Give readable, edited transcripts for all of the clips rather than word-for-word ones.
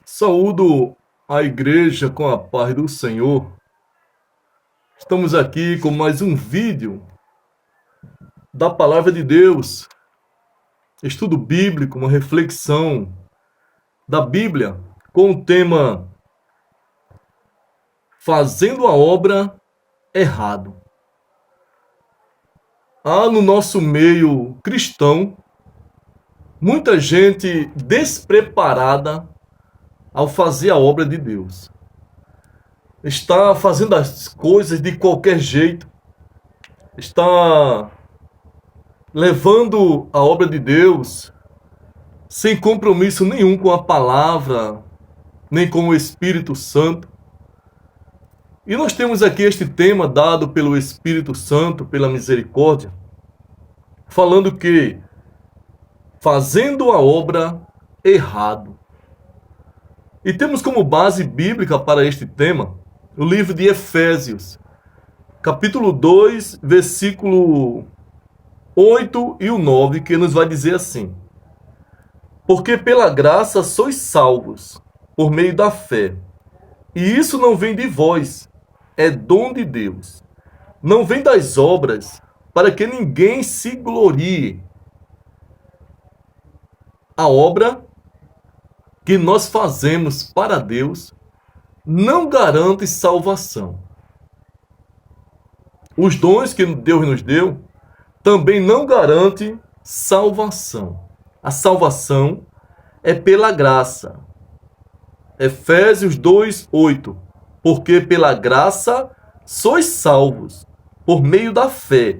Saúdo a igreja com a paz do Senhor. Estamos aqui com mais um vídeo da Palavra de Deus, estudo bíblico, uma reflexão da Bíblia com o tema Fazendo a Obra Errado. Há no nosso meio cristão muita gente despreparada ao fazer a obra de Deus. Está fazendo as coisas de qualquer jeito, está levando a obra de Deus sem compromisso nenhum com a palavra, nem com o Espírito Santo. E nós temos aqui este tema dado pelo Espírito Santo, pela misericórdia, falando que fazendo a obra errado. E temos como base bíblica para este tema o livro de Efésios, capítulo 2, versículo 8 e o 9, que nos vai dizer assim: Porque pela graça sois salvos, por meio da fé. E isso não vem de vós, é dom de Deus. Não vem das obras, para que ninguém se glorie. A obra que nós fazemos para Deus não garante salvação. Os dons que Deus nos deu também não garantem salvação. A salvação é pela graça. Efésios 2, 8. Porque pela graça sois salvos, por meio da fé.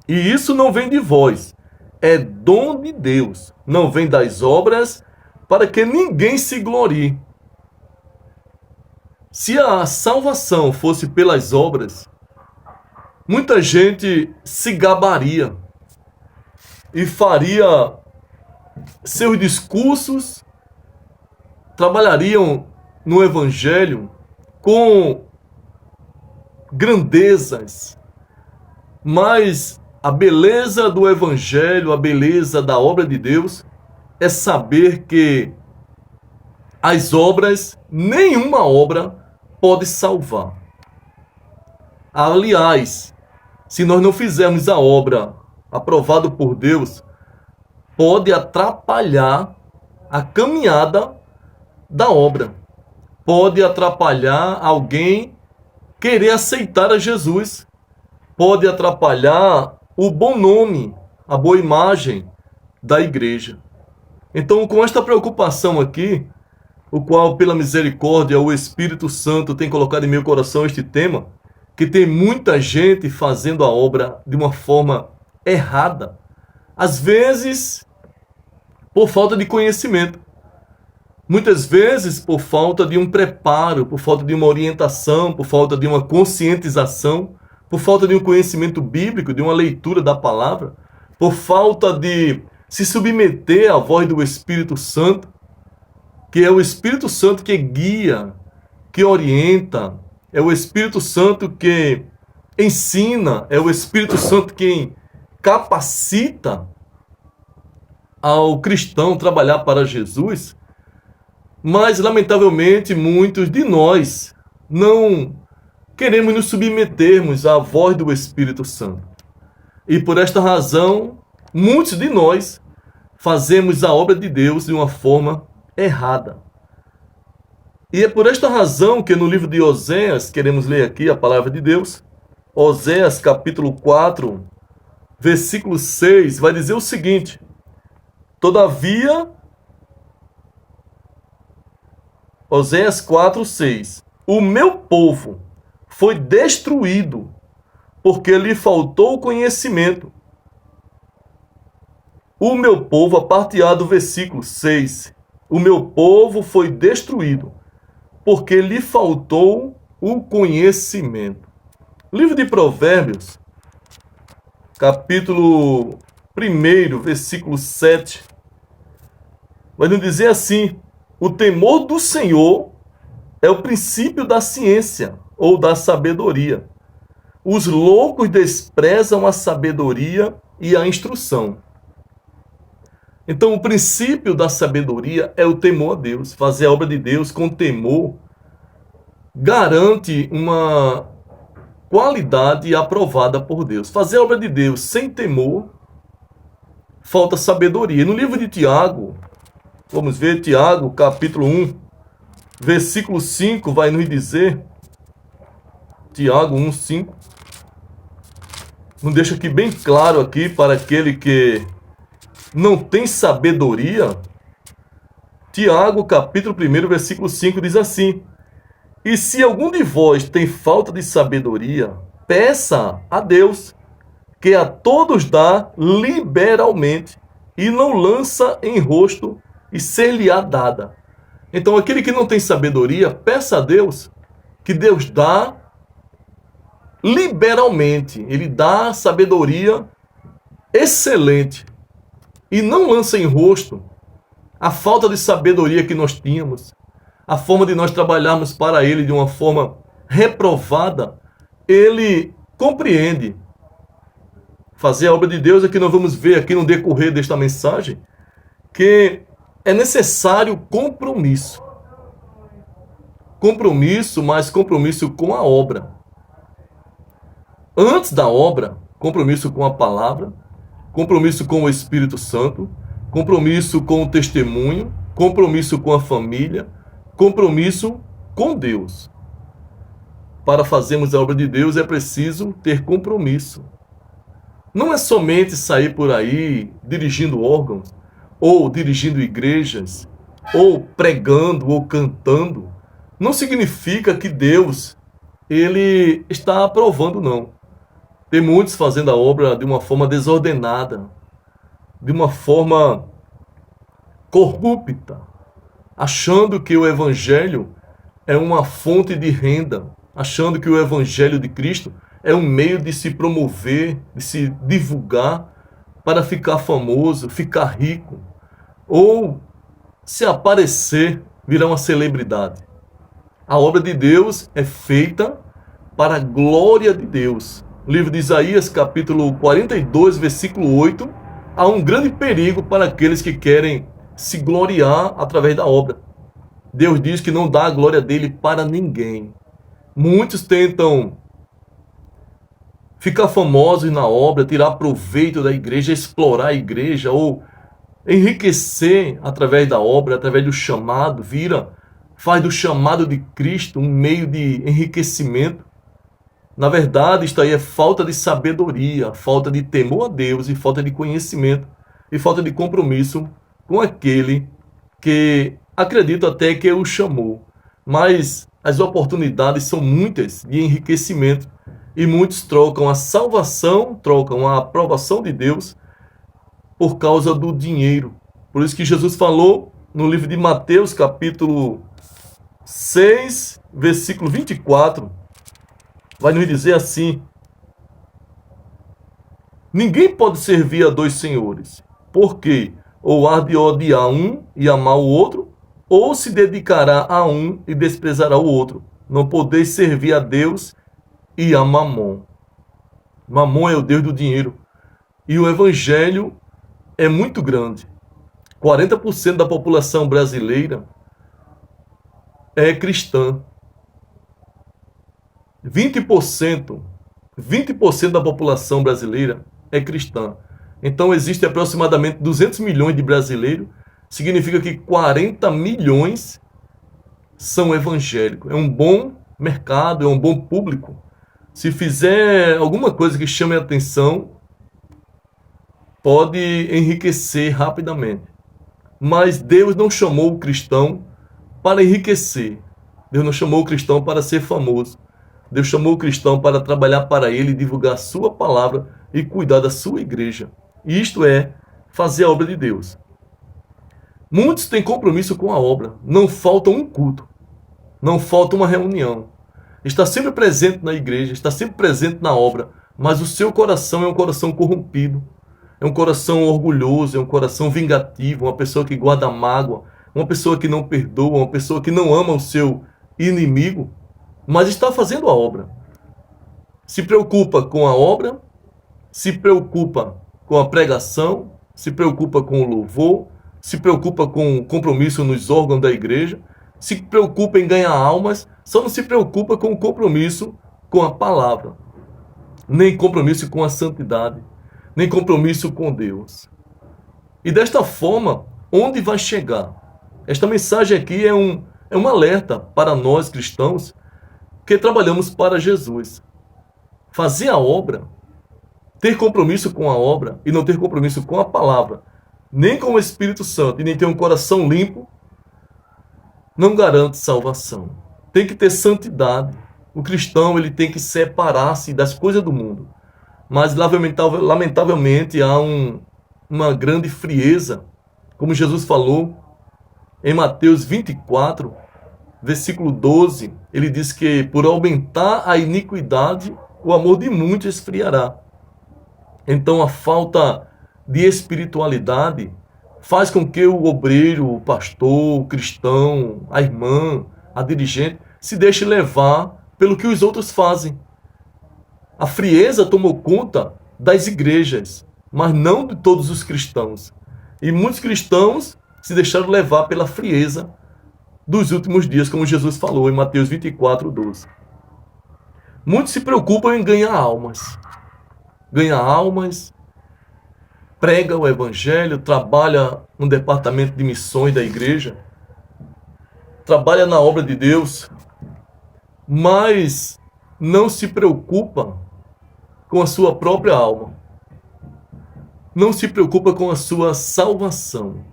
E isso não vem de vós, é dom de Deus. Não vem das obras, para que ninguém se glorie. Se a salvação fosse pelas obras, muita gente se gabaria e faria seus discursos, trabalhariam no Evangelho com grandezas, mas a beleza do Evangelho, a beleza da obra de Deus, é saber que as obras, nenhuma obra pode salvar. Aliás, se nós não fizermos a obra aprovada por Deus, pode atrapalhar a caminhada da obra. Pode atrapalhar alguém querer aceitar a Jesus. Pode atrapalhar o bom nome, a boa imagem da igreja. Então, com esta preocupação aqui, o qual, pela misericórdia, o Espírito Santo tem colocado em meu coração este tema, que tem muita gente fazendo a obra de uma forma errada, às vezes por falta de conhecimento, muitas vezes por falta de um preparo, por falta de uma orientação, por falta de uma conscientização, por falta de um conhecimento bíblico, de uma leitura da palavra, por falta de se submeter à voz do Espírito Santo, que é o Espírito Santo que guia, que orienta, é o Espírito Santo que ensina, é o Espírito Santo quem capacita ao cristão trabalhar para Jesus. Mas, lamentavelmente, muitos de nós não queremos nos submetermos à voz do Espírito Santo. E por esta razão, muitos de nós fazemos a obra de Deus de uma forma errada. E é por esta razão que no livro de Oséias, queremos ler aqui a palavra de Deus, Oséias capítulo 4, versículo 6, vai dizer o seguinte: Todavia, Oséias 4, 6, o meu povo foi destruído, porque lhe faltou conhecimento. O meu povo, a parte A do versículo 6, o meu povo foi destruído, porque lhe faltou o conhecimento. Livro de Provérbios, capítulo 1, versículo 7, vai nos dizer assim: o temor do Senhor é o princípio da ciência ou da sabedoria. Os loucos desprezam a sabedoria e a instrução. Então, o princípio da sabedoria é o temor a Deus. Fazer a obra de Deus com temor garante uma qualidade aprovada por Deus. Fazer a obra de Deus sem temor, falta sabedoria. No livro de Tiago, vamos ver Tiago, capítulo 1, versículo 5, vai nos dizer, Tiago 1, 5, nos deixa aqui bem claro aqui para aquele que não tem sabedoria. Tiago, capítulo 1, versículo 5, diz assim: e se algum de vós tem falta de sabedoria, peça a Deus, que a todos dá liberalmente, e não lança em rosto, e ser-lhe-á dada. Então, aquele que não tem sabedoria, peça a Deus, que Deus dá liberalmente. Ele dá sabedoria excelente, e não lança em rosto a falta de sabedoria que nós tínhamos, a forma de nós trabalharmos para Ele de uma forma reprovada. Ele compreende. Fazer a obra de Deus é que nós vamos ver aqui no decorrer desta mensagem, que é necessário compromisso. Compromisso, mas compromisso com a obra. Antes da obra, compromisso com a palavra, compromisso com o Espírito Santo, compromisso com o testemunho, compromisso com a família, compromisso com Deus. Para fazermos a obra de Deus é preciso ter compromisso. Não é somente sair por aí dirigindo órgãos, ou dirigindo igrejas, ou pregando, ou cantando. Não significa que Deus, Ele está aprovando, não. Tem muitos fazendo a obra de uma forma desordenada, de uma forma corrupta, achando que o Evangelho é uma fonte de renda, achando que o Evangelho de Cristo é um meio de se promover, de se divulgar, para ficar famoso, ficar rico, ou se aparecer, virar uma celebridade. A obra de Deus é feita para a glória de Deus. No livro de Isaías, capítulo 42, versículo 8, há um grande perigo para aqueles que querem se gloriar através da obra. Deus diz que não dá a glória dele para ninguém. Muitos tentam ficar famosos na obra, tirar proveito da igreja, explorar a igreja, ou enriquecer através da obra, através do chamado, faz do chamado de Cristo um meio de enriquecimento. Na verdade, isto aí é falta de sabedoria, falta de temor a Deus, e falta de conhecimento, e falta de compromisso com aquele que acredito até que o chamou. Mas as oportunidades são muitas de enriquecimento, e muitos trocam a salvação, trocam a aprovação de Deus por causa do dinheiro. Por isso que Jesus falou no livro de Mateus, capítulo 6, versículo 24, vai nos dizer assim: ninguém pode servir a dois senhores, porque ou há de odiar um e amar o outro, ou se dedicará a um e desprezará o outro. Não podeis servir a Deus e a Mamon. Mamon é o Deus do dinheiro. E o evangelho é muito grande. 40% da população brasileira é cristã. 20% da população brasileira é cristã. Então existe aproximadamente 200 milhões de brasileiros. Significa que 40 milhões são evangélicos. É um bom mercado, é um bom público. Se fizer alguma coisa que chame a atenção, pode enriquecer rapidamente. Mas Deus não chamou o cristão para enriquecer. Deus não chamou o cristão para ser famoso. Deus chamou o cristão para trabalhar para Ele, divulgar a sua palavra e cuidar da sua igreja. Isto é fazer a obra de Deus. Muitos têm compromisso com a obra. Não falta um culto. Não falta uma reunião. Está sempre presente na igreja, está sempre presente na obra, mas o seu coração é um coração corrompido. É um coração orgulhoso, é um coração vingativo, uma pessoa que guarda mágoa, uma pessoa que não perdoa, uma pessoa que não ama o seu inimigo, mas está fazendo a obra. Se preocupa com a obra, se preocupa com a pregação, se preocupa com o louvor, se preocupa com o compromisso nos órgãos da igreja, se preocupa em ganhar almas, só não se preocupa com o compromisso com a palavra, nem compromisso com a santidade, nem compromisso com Deus. E desta forma, onde vai chegar? Esta mensagem aqui é um alerta para nós cristãos que trabalhamos para Jesus. Fazer a obra, ter compromisso com a obra e não ter compromisso com a palavra, nem com o Espírito Santo e nem ter um coração limpo, não garante salvação. Tem que ter santidade. O cristão ele tem que separar-se das coisas do mundo. Mas lamentavelmente há uma grande frieza, como Jesus falou em Mateus 24, versículo 12, ele diz que por aumentar a iniquidade, o amor de muitos esfriará. Então a falta de espiritualidade faz com que o obreiro, o pastor, o cristão, a irmã, a dirigente, se deixe levar pelo que os outros fazem. A frieza tomou conta das igrejas, mas não de todos os cristãos. E muitos cristãos se deixaram levar pela frieza dos últimos dias, como Jesus falou em Mateus 24, 12. Muitos se preocupam em ganhar almas. Ganha almas, prega o evangelho, trabalha no departamento de missões da igreja, trabalha na obra de Deus, mas não se preocupa com a sua própria alma. Não se preocupa com a sua salvação.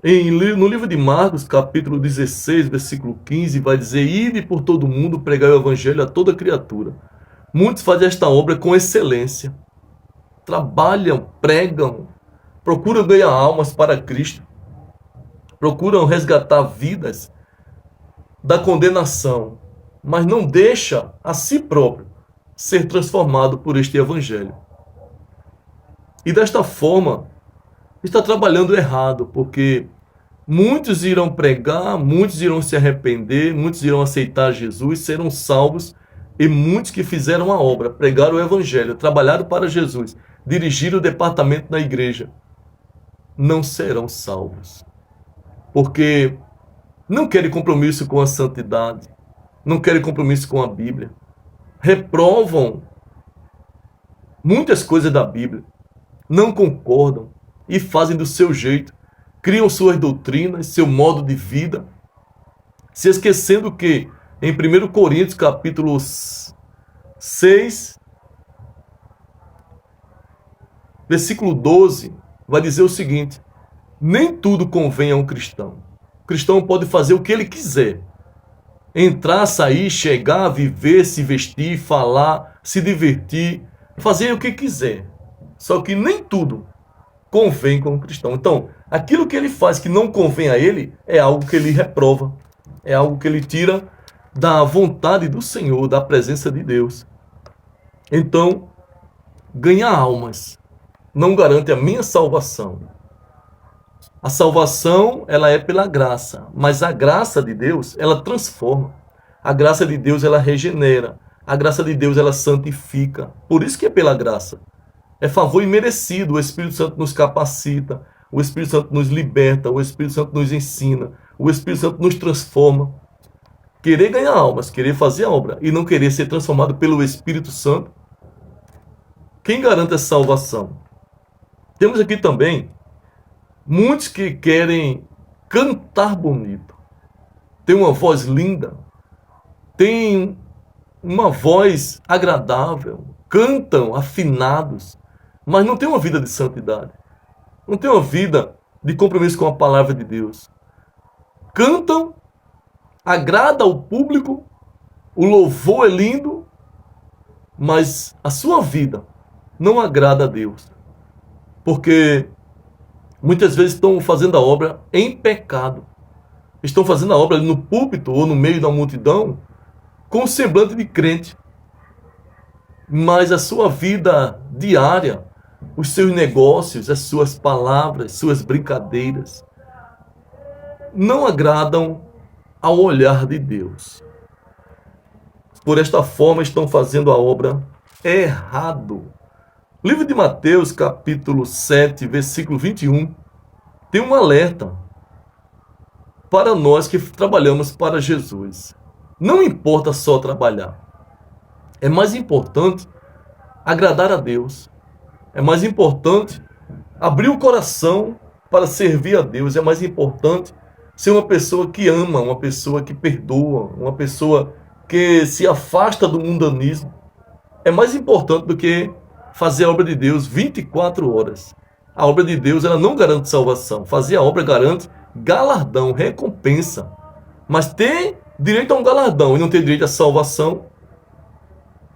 No livro de Marcos, capítulo 16, versículo 15, vai dizer: ide por todo mundo, pregai o evangelho a toda criatura. Muitos fazem esta obra com excelência. Trabalham, pregam, procuram ganhar almas para Cristo. Procuram resgatar vidas da condenação, mas não deixa a si próprio ser transformado por este evangelho. E desta forma, está trabalhando errado, porque muitos irão pregar, muitos irão se arrepender, muitos irão aceitar Jesus, serão salvos, e muitos que fizeram a obra, pregaram o evangelho, trabalharam para Jesus, dirigiram o departamento da igreja, não serão salvos. Porque não querem compromisso com a santidade, não querem compromisso com a Bíblia, reprovam muitas coisas da Bíblia, não concordam e fazem do seu jeito, criam suas doutrinas, seu modo de vida, se esquecendo que em 1 Coríntios capítulo 6, versículo 12, vai dizer o seguinte: nem tudo convém a um cristão. O cristão pode fazer o que ele quiser. Entrar, sair, chegar, viver, se vestir, falar, se divertir, fazer o que quiser. Só que nem tudo convém com o cristão. Então, aquilo que ele faz que não convém a ele é algo que ele reprova. É algo que ele tira da vontade do Senhor, da presença de Deus. Então, ganhar almas não garante a minha salvação. A salvação, ela é pela graça, mas a graça de Deus, ela transforma. A graça de Deus, ela regenera. A graça de Deus, ela santifica. Por isso que é pela graça. É favor imerecido. O Espírito Santo nos capacita, o Espírito Santo nos liberta, o Espírito Santo nos ensina, o Espírito Santo nos transforma. Querer ganhar almas, querer fazer a obra e não querer ser transformado pelo Espírito Santo, quem garante a salvação? Temos aqui também muitos que querem cantar bonito, tem uma voz linda, tem uma voz agradável, cantam afinados, mas não tem uma vida de santidade, não tem uma vida de compromisso com a palavra de Deus. Cantam, agrada ao público, o louvor é lindo, mas a sua vida não agrada a Deus, porque muitas vezes estão fazendo a obra em pecado, estão fazendo a obra no púlpito ou no meio da multidão com semblante de crente, mas a sua vida diária, os seus negócios, as suas palavras, suas brincadeiras não agradam ao olhar de Deus. Por esta forma estão fazendo a obra errado. O livro de Mateus, capítulo 7, versículo 21, tem um alerta para nós que trabalhamos para Jesus. Não importa só trabalhar. É mais importante agradar a Deus. É mais importante abrir o coração para servir a Deus. É mais importante ser uma pessoa que ama, uma pessoa que perdoa, uma pessoa que se afasta do mundanismo. É mais importante do que fazer a obra de Deus 24 horas. A obra de Deus, ela não garante salvação. Fazer a obra garante galardão, recompensa. Mas ter direito a um galardão e não ter direito à salvação,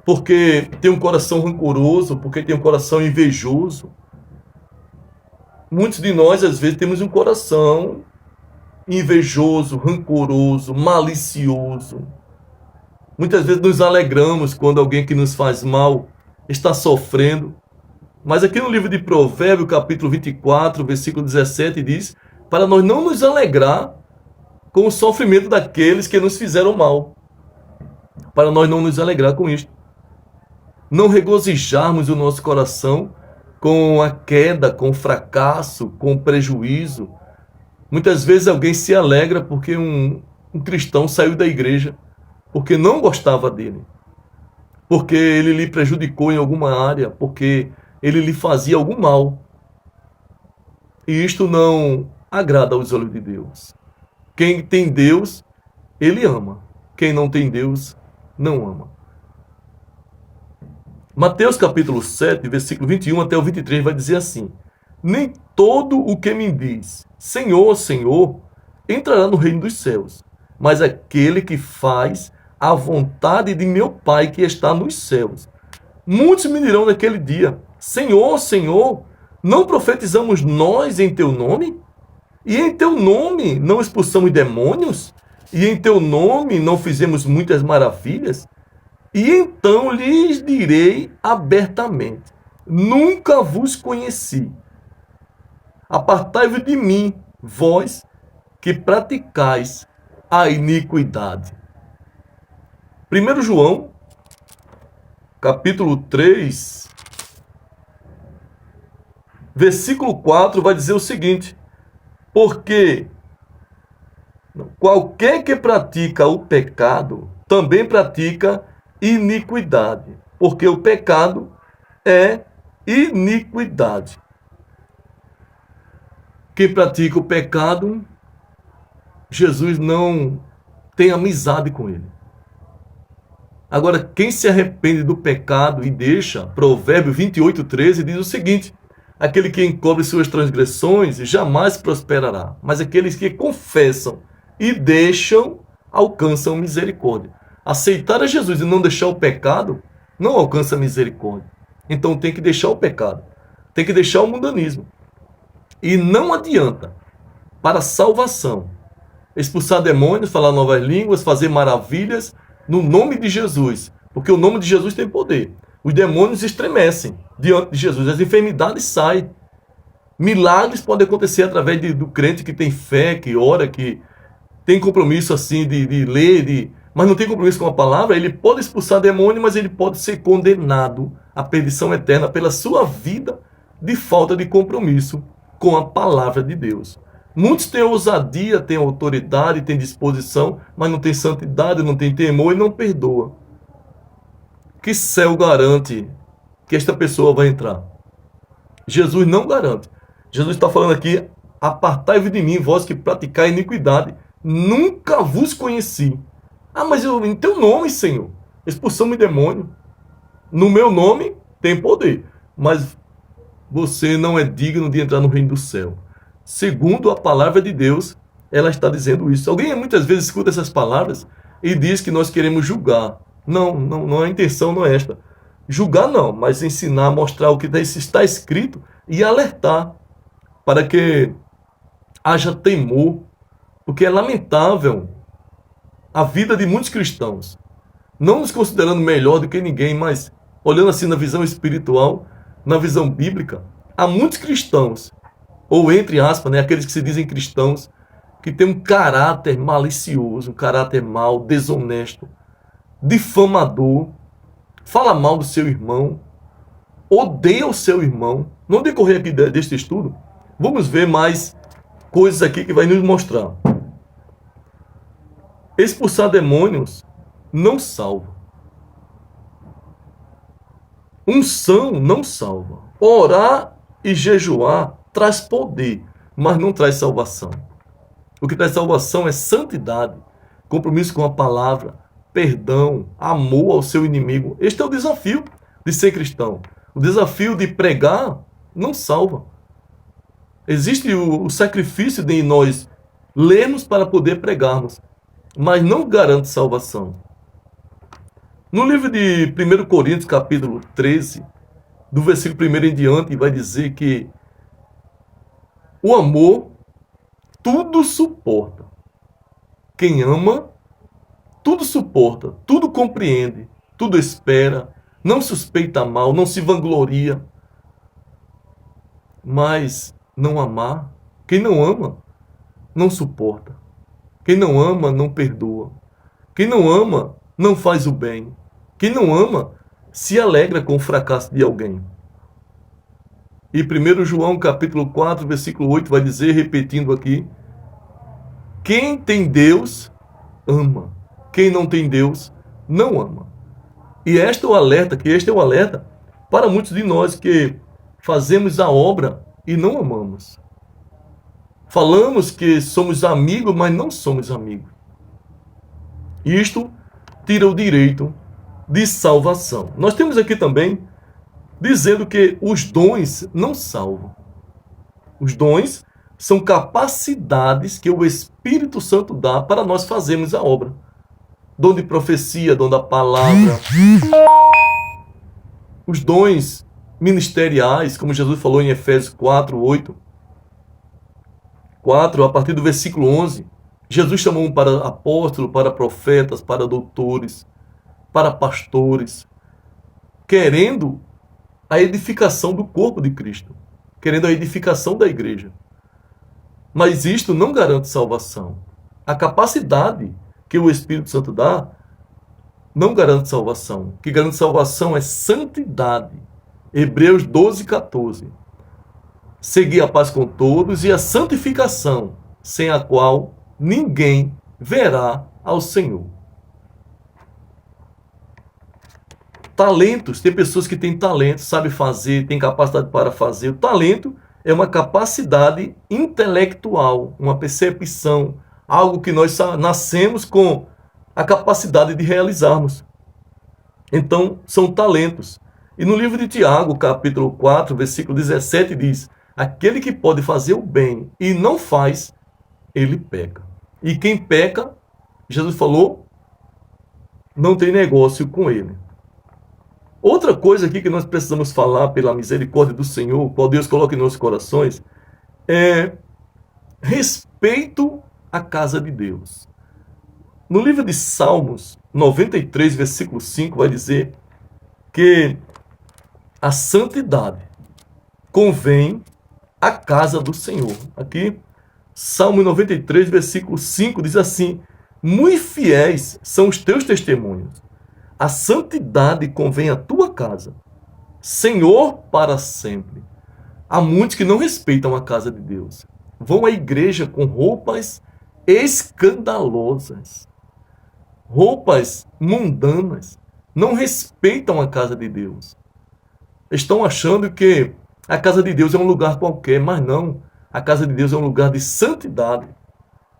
porque tem um coração rancoroso, porque tem um coração invejoso. Muitos de nós, às vezes, temos um coração invejoso, rancoroso, malicioso. Muitas vezes nos alegramos quando alguém que nos faz mal está sofrendo. Mas aqui no livro de Provérbios, capítulo 24, versículo 17, diz: para nós não nos alegrar com o sofrimento daqueles que nos fizeram mal. Para nós não nos alegrar com isto. Não regozijarmos o nosso coração com a queda, com o fracasso, com o prejuízo. Muitas vezes alguém se alegra porque um cristão saiu da igreja, porque não gostava dele, porque ele lhe prejudicou em alguma área, porque ele lhe fazia algum mal. E isto não agrada aos olhos de Deus. Quem tem Deus, ele ama. Quem não tem Deus, não ama. Mateus capítulo 7, versículo 21 até o 23 vai dizer assim: nem todo o que me diz Senhor, Senhor, entrará no reino dos céus, mas aquele que faz a vontade de meu Pai que está nos céus. Muitos me dirão naquele dia: Senhor, Senhor, não profetizamos nós em teu nome? E em teu nome não expulsamos demônios? E em teu nome não fizemos muitas maravilhas? E então lhes direi abertamente: nunca vos conheci. Apartai-vos de mim, vós que praticais a iniquidade. 1 João, capítulo 3, versículo 4, vai dizer o seguinte: porque qualquer que pratica o pecado, também pratica iniquidade, porque o pecado é iniquidade. Quem pratica o pecado, Jesus não tem amizade com ele. Agora, quem se arrepende do pecado e deixa, Provérbios 28, 13 diz o seguinte: aquele que encobre suas transgressões jamais prosperará, mas aqueles que confessam e deixam alcançam misericórdia. Aceitar a Jesus e não deixar o pecado não alcança misericórdia. Então tem que deixar o pecado, tem que deixar o mundanismo. E não adianta, para salvação, expulsar demônios, falar novas línguas, fazer maravilhas no nome de Jesus, porque o nome de Jesus tem poder. Os demônios estremecem diante de Jesus, as enfermidades saem. Milagres podem acontecer através do crente que tem fé, que ora, que tem compromisso assim de ler, mas não tem compromisso com a palavra. Ele pode expulsar demônio, mas ele pode ser condenado à perdição eterna pela sua vida de falta de compromisso com a palavra de Deus. Muitos têm ousadia, têm autoridade, têm disposição, mas não têm santidade, não têm temor e não perdoa. Que céu garante que esta pessoa vai entrar? Jesus não garante. Jesus está falando aqui: apartai-vos de mim, vós que praticai iniquidade, nunca vos conheci. Ah, mas eu, em teu nome, Senhor, expulsamos demônio. No meu nome tem poder, mas você não é digno de entrar no reino do céu. Segundo a palavra de Deus, ela está dizendo isso. Alguém muitas vezes escuta essas palavras e diz que nós queremos julgar. Não, a intenção não é esta. Julgar não, mas ensinar, mostrar o que está escrito e alertar para que haja temor, porque é lamentável a vida de muitos cristãos, não nos considerando melhor do que ninguém, mas olhando assim na visão espiritual, na visão bíblica, há muitos cristãos, ou entre aspas, né, aqueles que se dizem cristãos, que têm um caráter malicioso, um caráter mau, desonesto, difamador, fala mal do seu irmão, odeia o seu irmão. No decorrer aqui deste estudo, vamos ver mais coisas aqui que vai nos mostrar. Expulsar demônios não salva. Unção não salva. Orar e jejuar traz poder, mas não traz salvação. O que traz salvação é santidade, compromisso com a palavra, perdão, amor ao seu inimigo. Este é o desafio de ser cristão. O desafio de pregar não salva. Existe o sacrifício de nós lermos para poder pregarmos, mas não garante salvação. No livro de 1 Coríntios, capítulo 13, do versículo 1 em diante, vai dizer que o amor tudo suporta. Quem ama, tudo suporta, tudo compreende, tudo espera, não suspeita mal, não se vangloria. Mas não amar, quem não ama, não suporta. Quem não ama, não perdoa. Quem não ama, não faz o bem. Quem não ama, se alegra com o fracasso de alguém. E 1 João capítulo 4, versículo 8 vai dizer, repetindo aqui, quem tem Deus, ama. Quem não tem Deus, não ama. E este é o alerta para muitos de nós que fazemos a obra e não amamos. Falamos que somos amigos, mas não somos amigos. Isto tira o direito de salvação. Nós temos aqui também dizendo que os dons não salvam. Os dons são capacidades que o Espírito Santo dá para nós fazermos a obra. Dom de profecia, dom da palavra. Os dons ministeriais, como Jesus falou em Efésios 4, 8. 4, a partir do versículo 11. Jesus chamou para apóstolos, para profetas, para doutores, para pastores, querendo a edificação do corpo de Cristo, querendo a edificação da igreja. Mas isto não garante salvação. A capacidade que o Espírito Santo dá não garante salvação. O que garante salvação é santidade. Hebreus 12, 14. Seguir a paz com todos e a santificação, sem a qual ninguém verá ao Senhor. Talentos, tem pessoas que têm talento, sabem fazer, têm capacidade para fazer. O talento é uma capacidade intelectual, uma percepção, algo que nós nascemos com a capacidade de realizarmos. Então, são talentos. E no livro de Tiago, capítulo 4, versículo 17, diz, aquele que pode fazer o bem e não faz, ele peca. E quem peca, Jesus falou, não tem negócio com ele. Outra coisa aqui que nós precisamos falar pela misericórdia do Senhor, qual Deus coloca em nossos corações, é respeito à casa de Deus. No livro de Salmos 93, versículo 5, vai dizer que a santidade convém à casa do Senhor. Aqui, Salmo 93, versículo 5, diz assim, muito fiéis são os teus testemunhos. A santidade convém à tua casa, Senhor, para sempre. Há muitos que não respeitam a casa de Deus. Vão à igreja com roupas escandalosas, roupas mundanas. Não respeitam a casa de Deus. Estão achando que a casa de Deus é um lugar qualquer, mas não. A casa de Deus é um lugar de santidade.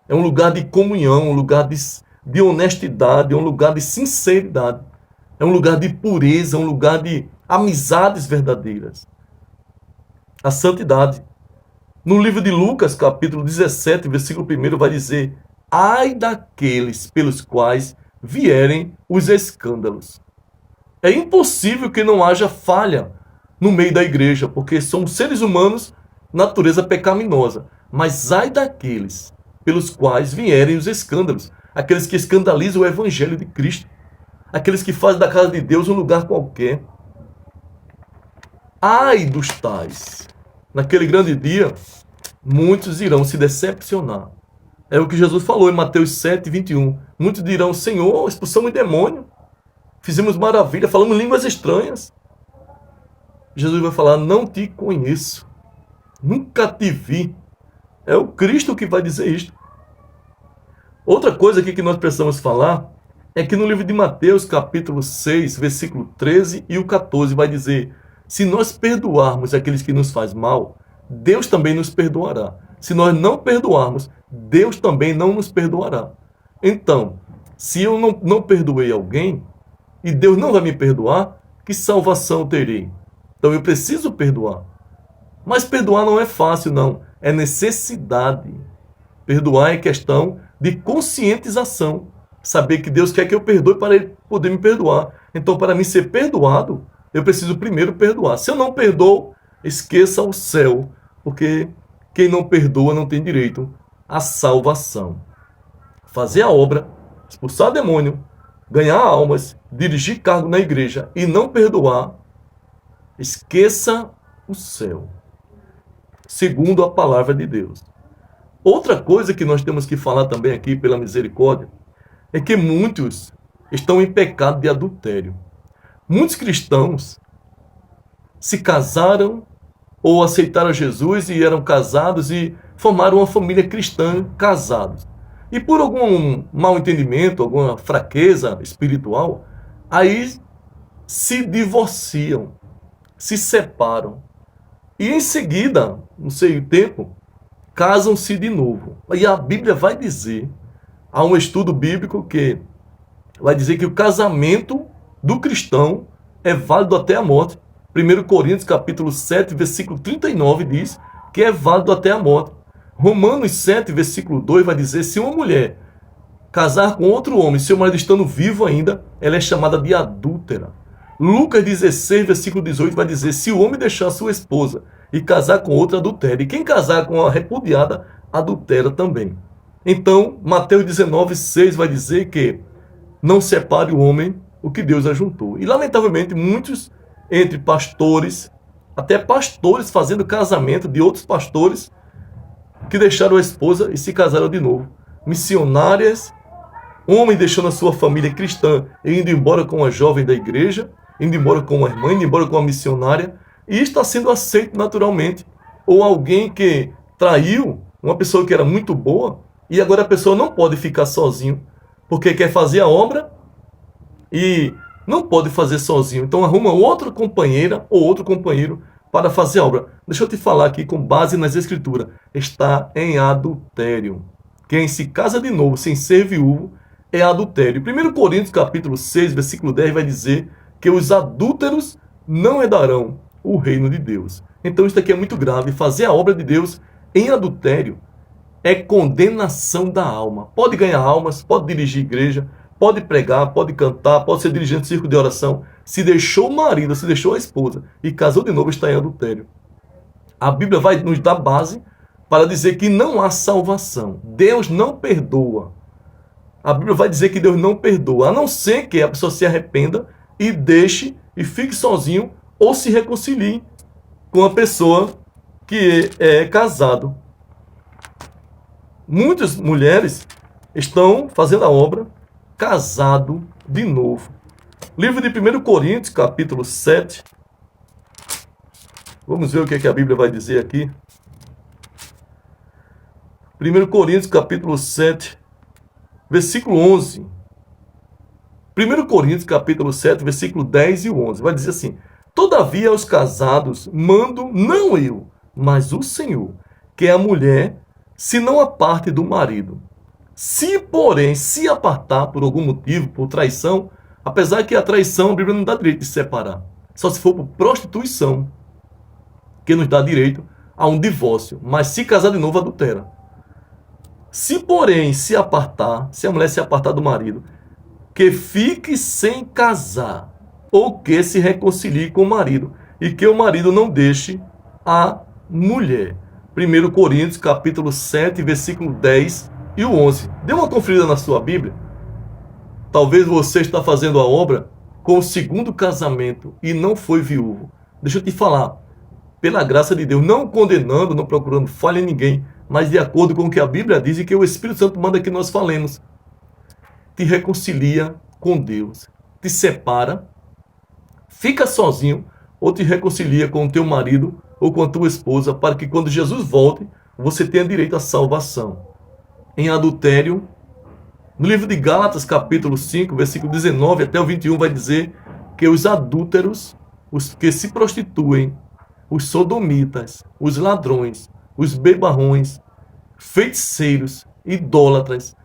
É um lugar de comunhão, um lugar de honestidade, é um lugar de sinceridade. É um lugar de pureza, um lugar de amizades verdadeiras. A santidade. No livro de Lucas, capítulo 17, versículo 1, vai dizer, ai daqueles pelos quais vierem os escândalos. É impossível que não haja falha no meio da igreja, porque somos seres humanos, natureza pecaminosa. Mas ai daqueles pelos quais vierem os escândalos, aqueles que escandalizam o evangelho de Cristo, aqueles que fazem da casa de Deus um lugar qualquer. Ai dos tais. Naquele grande dia, muitos irão se decepcionar. É o que Jesus falou em Mateus 7, 21. Muitos dirão, Senhor, expulsamos demônio, fizemos maravilha, falamos línguas estranhas. Jesus vai falar: não te conheço, nunca te vi. É o Cristo que vai dizer isto. Outra coisa aqui que nós precisamos falar é que no livro de Mateus, capítulo 6, versículo 13 e o 14, vai dizer: se nós perdoarmos aqueles que nos fazem mal, Deus também nos perdoará. Se nós não perdoarmos, Deus também não nos perdoará. Então, se eu não perdoei alguém, e Deus não vai me perdoar, que salvação terei? Então eu preciso perdoar. Mas perdoar não é fácil, não. É necessidade. Perdoar é questão de conscientização. Saber que Deus quer que eu perdoe para Ele poder me perdoar. Então, para mim ser perdoado, eu preciso primeiro perdoar. Se eu não perdoo, esqueça o céu. Porque quem não perdoa não tem direito à salvação. Fazer a obra, expulsar demônio, ganhar almas, dirigir cargo na igreja e não perdoar, esqueça o céu. Segundo a palavra de Deus. Outra coisa que nós temos que falar também aqui, pela misericórdia, é que muitos estão em pecado de adultério. Muitos cristãos se casaram ou aceitaram Jesus e eram casados e formaram uma família cristã casados. E por algum mal entendimento, alguma fraqueza espiritual, aí se divorciam, se separam. E em seguida, não sei o tempo, casam-se de novo. E a Bíblia vai dizer, há um estudo bíblico que vai dizer que o casamento do cristão é válido até a morte. 1 Coríntios capítulo 7, versículo 39 diz que é válido até a morte. Romanos 7, versículo 2 vai dizer: se uma mulher casar com outro homem, seu marido estando vivo ainda, ela é chamada de adúltera. Lucas 16, versículo 18 vai dizer: se o homem deixar sua esposa e casar com outra, adultera. E quem casar com a repudiada, adultera também. Então, Mateus 19, 6 vai dizer que não separe o homem o que Deus ajuntou. E, lamentavelmente, muitos entre pastores, até pastores fazendo casamento de outros pastores que deixaram a esposa e se casaram de novo. Missionárias, homem deixando a sua família cristã e indo embora com a jovem da igreja, indo embora com uma irmã, indo embora com uma missionária, e está sendo aceito naturalmente. Ou alguém que traiu uma pessoa que era muito boa, e agora a pessoa não pode ficar sozinho, porque quer fazer a obra e não pode fazer sozinho. Então arruma outra companheira ou outro companheiro para fazer a obra. Deixa eu te falar aqui com base nas escrituras. Está em adultério. Quem se casa de novo sem ser viúvo é adultério. 1 Coríntios capítulo 6, versículo 10 vai dizer que os adúlteros não herdarão o reino de Deus. Então isso aqui é muito grave. Fazer a obra de Deus em adultério é condenação da alma. Pode ganhar almas, pode dirigir igreja, pode pregar, pode cantar, pode ser dirigente de círculo de oração. Se deixou o marido, se deixou a esposa e casou de novo, está em adultério. A Bíblia vai nos dar base para dizer que não há salvação. Deus não perdoa. A Bíblia vai dizer que Deus não perdoa, a não ser que a pessoa se arrependa e deixe e fique sozinho ou se reconcilie com a pessoa que é casado. Muitas mulheres estão fazendo a obra casado de novo. Livro de 1 Coríntios, capítulo 7. Vamos ver o que a Bíblia vai dizer aqui. 1 Coríntios, capítulo 7, versículo 11. 1 Coríntios, capítulo 7, versículo 10 e 11. Vai dizer assim: todavia aos casados mando não eu, mas o Senhor, que a mulher se não aparte do marido. Se, porém, se apartar por algum motivo, por traição, apesar que a traição, a Bíblia não dá direito de separar. Só se for por prostituição, que nos dá direito a um divórcio. Mas se casar de novo, adultera. Se, porém, se apartar, se a mulher se apartar do marido, que fique sem casar, ou que se reconcilie com o marido, e que o marido não deixe a mulher. 1 Coríntios, capítulo 7, versículo 10 e o 11. Dê uma conferida na sua Bíblia. Talvez você está fazendo a obra com o segundo casamento e não foi viúvo. Deixa eu te falar, pela graça de Deus, não condenando, não procurando falha em ninguém, mas de acordo com o que a Bíblia diz e que o Espírito Santo manda que nós falemos. Te reconcilia com Deus, te separa, fica sozinho ou te reconcilia com o teu marido ou com a tua esposa, para que quando Jesus volte, você tenha direito à salvação. Em adultério, no livro de Gálatas, capítulo 5, versículo 19 até o 21, vai dizer que os adúlteros, os que se prostituem, os sodomitas, os ladrões, os bebarrões, feiticeiros, idólatras,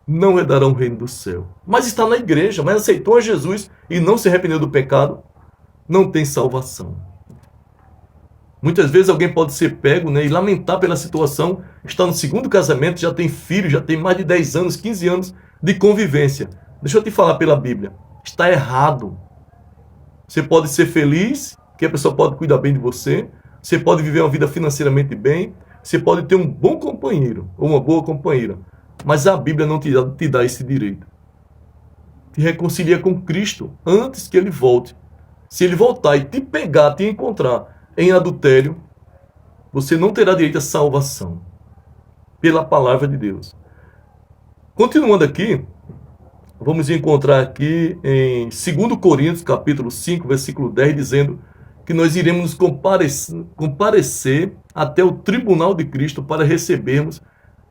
não herdarão o reino do céu. Mas está na igreja, mas aceitou a Jesus e não se arrependeu do pecado, não tem salvação. Muitas vezes alguém pode ser pego, né, e lamentar pela situação, está no segundo casamento, já tem filho, já tem mais de 10 anos, 15 anos de convivência. Deixa eu te falar pela Bíblia. Está errado. Você pode ser feliz, que a pessoa pode cuidar bem de você, você pode viver uma vida financeiramente bem, você pode ter um bom companheiro ou uma boa companheira, mas a Bíblia não te dá esse direito. Te reconcilia com Cristo antes que ele volte. Se ele voltar e te pegar, te encontrar em adultério, você não terá direito à salvação pela palavra de Deus. Continuando aqui, vamos encontrar aqui em 2 Coríntios, capítulo 5, versículo 10, dizendo que nós iremos comparecer até o tribunal de Cristo para recebermos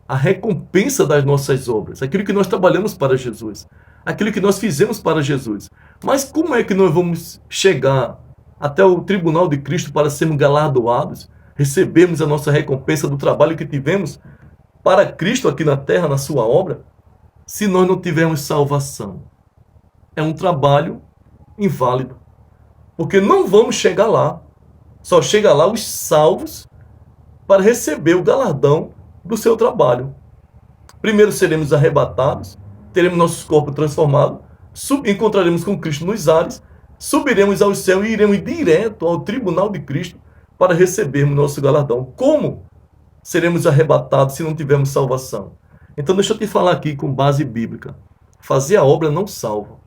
a recompensa das nossas obras, aquilo que nós trabalhamos para Jesus, aquilo que nós fizemos para Jesus. Mas como é que nós vamos chegar até o tribunal de Cristo para sermos galardoados, recebermos a nossa recompensa do trabalho que tivemos para Cristo aqui na terra, na sua obra, se nós não tivermos salvação? É um trabalho inválido, porque não vamos chegar lá. Só chega lá os salvos para receber o galardão do seu trabalho. Primeiro seremos arrebatados, teremos nossos corpos transformados, encontraremos com Cristo nos ares, subiremos ao céu e iremos direto ao tribunal de Cristo para recebermos nosso galardão. Como seremos arrebatados se não tivermos salvação? Então deixa eu te falar aqui com base bíblica. Fazer a obra não salva.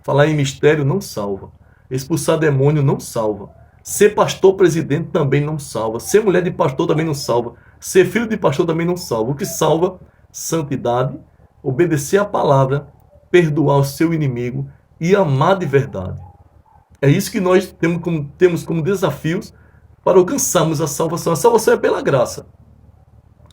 Falar em mistério não salva. Expulsar demônio não salva. Ser pastor presidente também não salva. Ser mulher de pastor também não salva. Ser filho de pastor também não salva. O que salva? Santidade, obedecer a palavra, perdoar o seu inimigo e amar de verdade. É isso que nós temos como desafios para alcançarmos a salvação. A salvação é pela graça,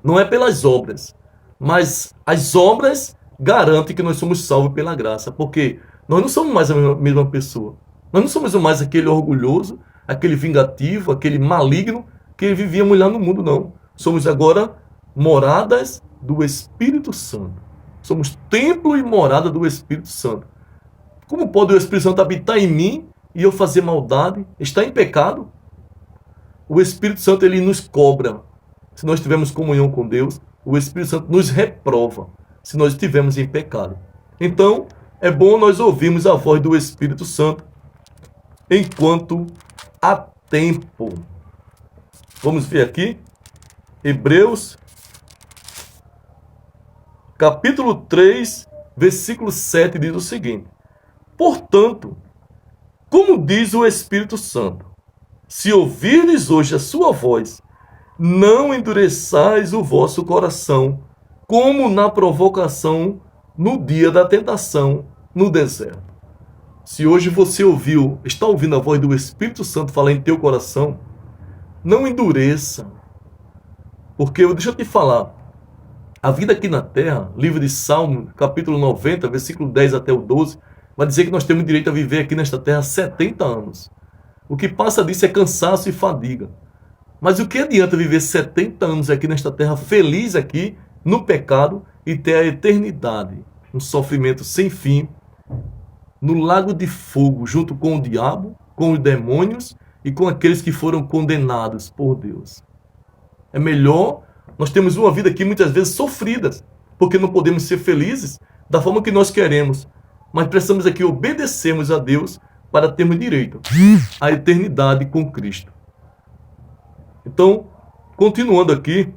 não é pelas obras. Mas as obras garantem que nós somos salvos pela graça, porque nós não somos mais a mesma pessoa. Nós não somos mais aquele orgulhoso, aquele vingativo, aquele maligno que vivíamos lá no mundo, não. Somos agora moradas do Espírito Santo. Somos templo e morada do Espírito Santo. Como pode o Espírito Santo habitar em mim e eu fazer maldade, estar em pecado? O Espírito Santo, ele nos cobra. Se nós tivermos comunhão com Deus, o Espírito Santo nos reprova se nós estivermos em pecado. Então, é bom nós ouvirmos a voz do Espírito Santo enquanto há tempo. Vamos ver aqui, Hebreus, capítulo 3, versículo 7, diz o seguinte: portanto, como diz o Espírito Santo, se ouvirdes hoje a sua voz, não endureçais o vosso coração, como na provocação no dia da tentação no deserto. Se hoje você está ouvindo a voz do Espírito Santo falar em teu coração, não endureça. Porque, deixa eu te falar, a vida aqui na terra, livro de Salmo, capítulo 90, versículo 10 até o 12, vai dizer que nós temos direito a viver aqui nesta terra 70 anos. O que passa disso é cansaço e fadiga. Mas o que adianta viver 70 anos aqui nesta terra, feliz aqui, no pecado, e ter a eternidade, um sofrimento sem fim, no lago de fogo, junto com o diabo, com os demônios e com aqueles que foram condenados por Deus? É melhor nós termos uma vida aqui muitas vezes sofrida, porque não podemos ser felizes da forma que nós queremos, mas precisamos aqui obedecermos a Deus para termos direito à eternidade com Cristo. Então, continuando aqui,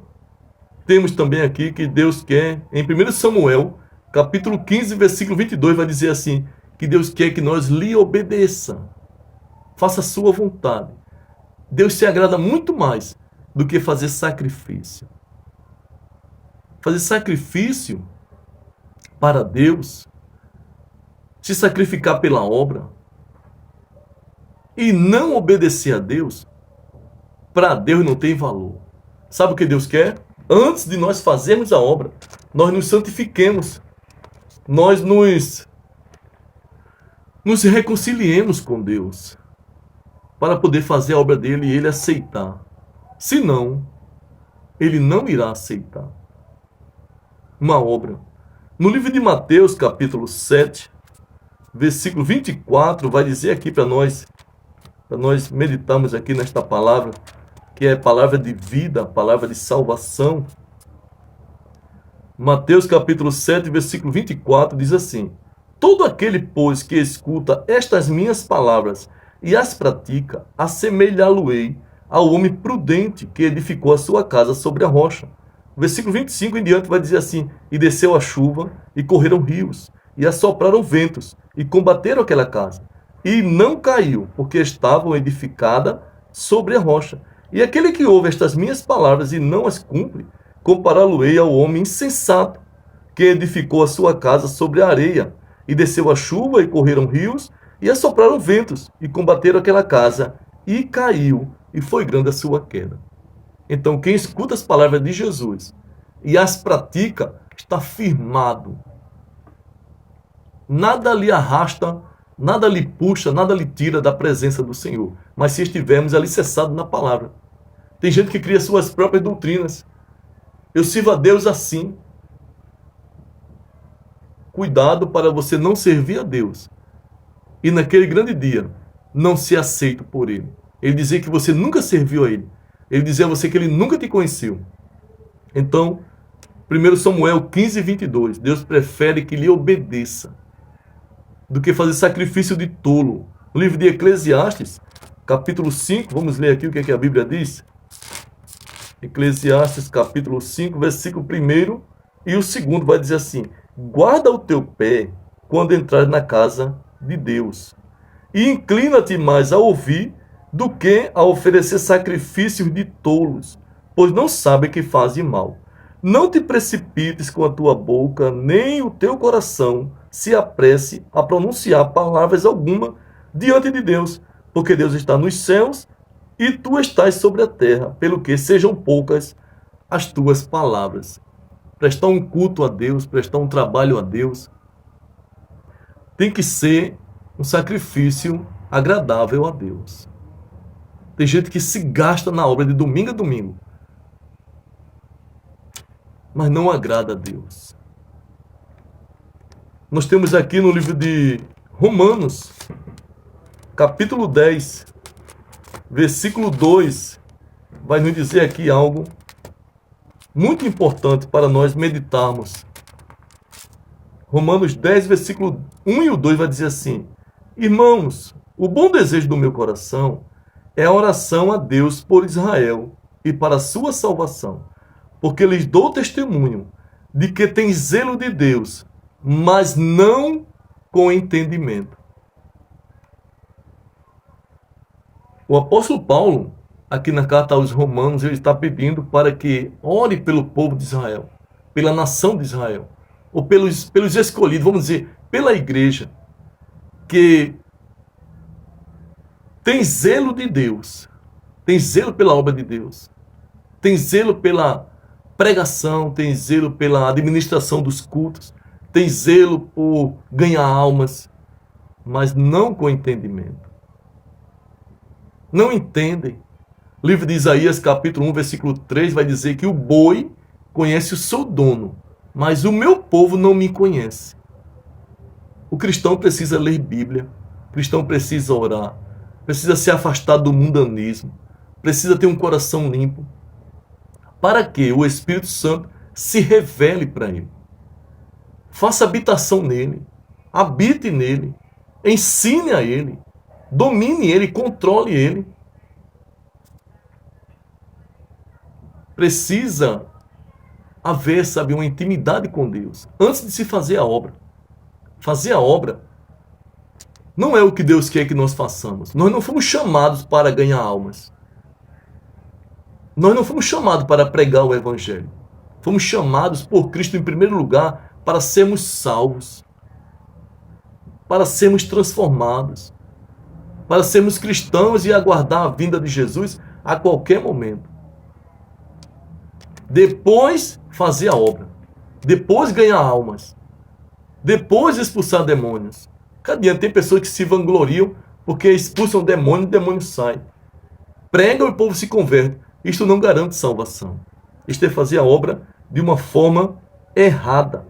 temos também aqui que Deus quer, em 1 Samuel, capítulo 15, versículo 22, vai dizer assim, que Deus quer que nós lhe obedeçam, faça a sua vontade. Deus se agrada muito mais do que fazer sacrifício. Fazer sacrifício para Deus, se sacrificar pela obra, e não obedecer a Deus, para Deus não tem valor. Sabe o que Deus quer? Antes de nós fazermos a obra, nós nos santifiquemos, nós nos reconciliemos com Deus, para poder fazer a obra dele e ele aceitar. Senão, ele não irá aceitar uma obra. No livro de Mateus, capítulo 7, versículo 24, vai dizer aqui para nós meditarmos aqui nesta palavra, que é palavra de vida, palavra de salvação. Mateus capítulo 7, versículo 24 diz assim: todo aquele, pois, que escuta estas minhas palavras e as pratica, assemelhá-lo-ei ao homem prudente que edificou a sua casa sobre a rocha. Versículo 25 em diante vai dizer assim: e desceu a chuva, e correram rios, e assopraram ventos, e combateram aquela casa. E não caiu, porque estavam edificada sobre a rocha. E aquele que ouve estas minhas palavras e não as cumpre, compará-lo-ei ao homem insensato, que edificou a sua casa sobre a areia. E desceu a chuva, e correram rios, e assopraram ventos, e combateram aquela casa, e caiu, e foi grande a sua queda. Então, quem escuta as palavras de Jesus e as pratica, está firmado. Nada lhe arrasta, nada lhe puxa, nada lhe tira da presença do Senhor. Mas se estivermos alicerçados na palavra. Tem gente que cria suas próprias doutrinas. Eu sirvo a Deus assim. Cuidado para você não servir a Deus e naquele grande dia não ser aceito por Ele. Ele dizer que você nunca serviu a Ele. Ele dizer a você que Ele nunca te conheceu. Então, 1 Samuel 15, 22, Deus prefere que lhe obedeça do que fazer sacrifício de tolo. No livro de Eclesiastes, capítulo 5, vamos ler aqui o que é que a Bíblia diz. Eclesiastes, capítulo 5, versículo 1 e o 2 vai dizer assim: guarda o teu pé quando entrar na casa de Deus, e inclina-te mais a ouvir do que a oferecer sacrifícios de tolos, pois não sabem que fazem mal. Não te precipites com a tua boca, nem o teu coração se apresse a pronunciar palavras alguma diante de Deus, porque Deus está nos céus e tu estás sobre a terra, pelo que sejam poucas as tuas palavras. Prestar um culto a Deus, prestar um trabalho a Deus, tem que ser um sacrifício agradável a Deus. Tem gente que se gasta na obra de domingo a domingo, mas não agrada a Deus. Nós temos aqui no livro de Romanos, capítulo 10, versículo 2, vai nos dizer aqui algo muito importante para nós meditarmos. Romanos 10, versículo 1 e o 2 vai dizer assim: irmãos, o bom desejo do meu coração é a oração a Deus por Israel e para a sua salvação, porque lhes dou testemunho de que tem zelo de Deus, mas não com entendimento. O apóstolo Paulo, aqui na carta aos Romanos, ele está pedindo para que ore pelo povo de Israel, pela nação de Israel, ou pelos escolhidos, vamos dizer, pela igreja, que tem zelo de Deus, tem zelo pela obra de Deus, tem zelo pela pregação, tem zelo pela administração dos cultos, tem zelo por ganhar almas, mas não com entendimento. Não entendem. O livro de Isaías, capítulo 1, versículo 3, vai dizer que o boi conhece o seu dono, mas o meu povo não me conhece. O cristão precisa ler Bíblia, o cristão precisa orar, precisa se afastar do mundanismo, precisa ter um coração limpo, para que o Espírito Santo se revele para ele. Faça habitação nele, habite nele, ensine a ele, domine ele, controle ele. Precisa haver, sabe, uma intimidade com Deus antes de se fazer a obra. Fazer a obra não é o que Deus quer que nós façamos. Nós não fomos chamados para ganhar almas. Nós não fomos chamados para pregar o Evangelho. Fomos chamados por Cristo, em primeiro lugar, para sermos salvos, para sermos transformados, para sermos cristãos e aguardar a vinda de Jesus a qualquer momento. Depois fazer a obra. Depois ganhar almas. Depois expulsar demônios. Cadê? Tem pessoas que se vangloriam porque expulsam demônio e o demônio sai. Pregam e o povo se converte. Isto não garante salvação. Isto é fazer a obra de uma forma errada.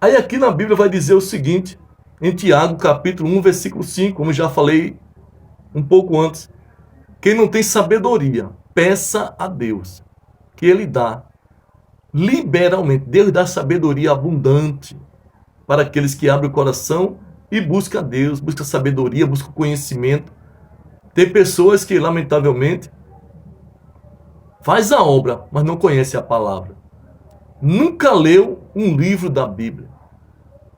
Aí aqui na Bíblia vai dizer o seguinte, em Tiago capítulo 1, versículo 5, como já falei um pouco antes. Quem não tem sabedoria, peça a Deus, que Ele dá liberalmente. Deus dá sabedoria abundante para aqueles que abrem o coração e buscam a Deus, buscam sabedoria, buscam conhecimento. Tem pessoas que, lamentavelmente, faz a obra, mas não conhece a palavra. Nunca leu um livro da Bíblia.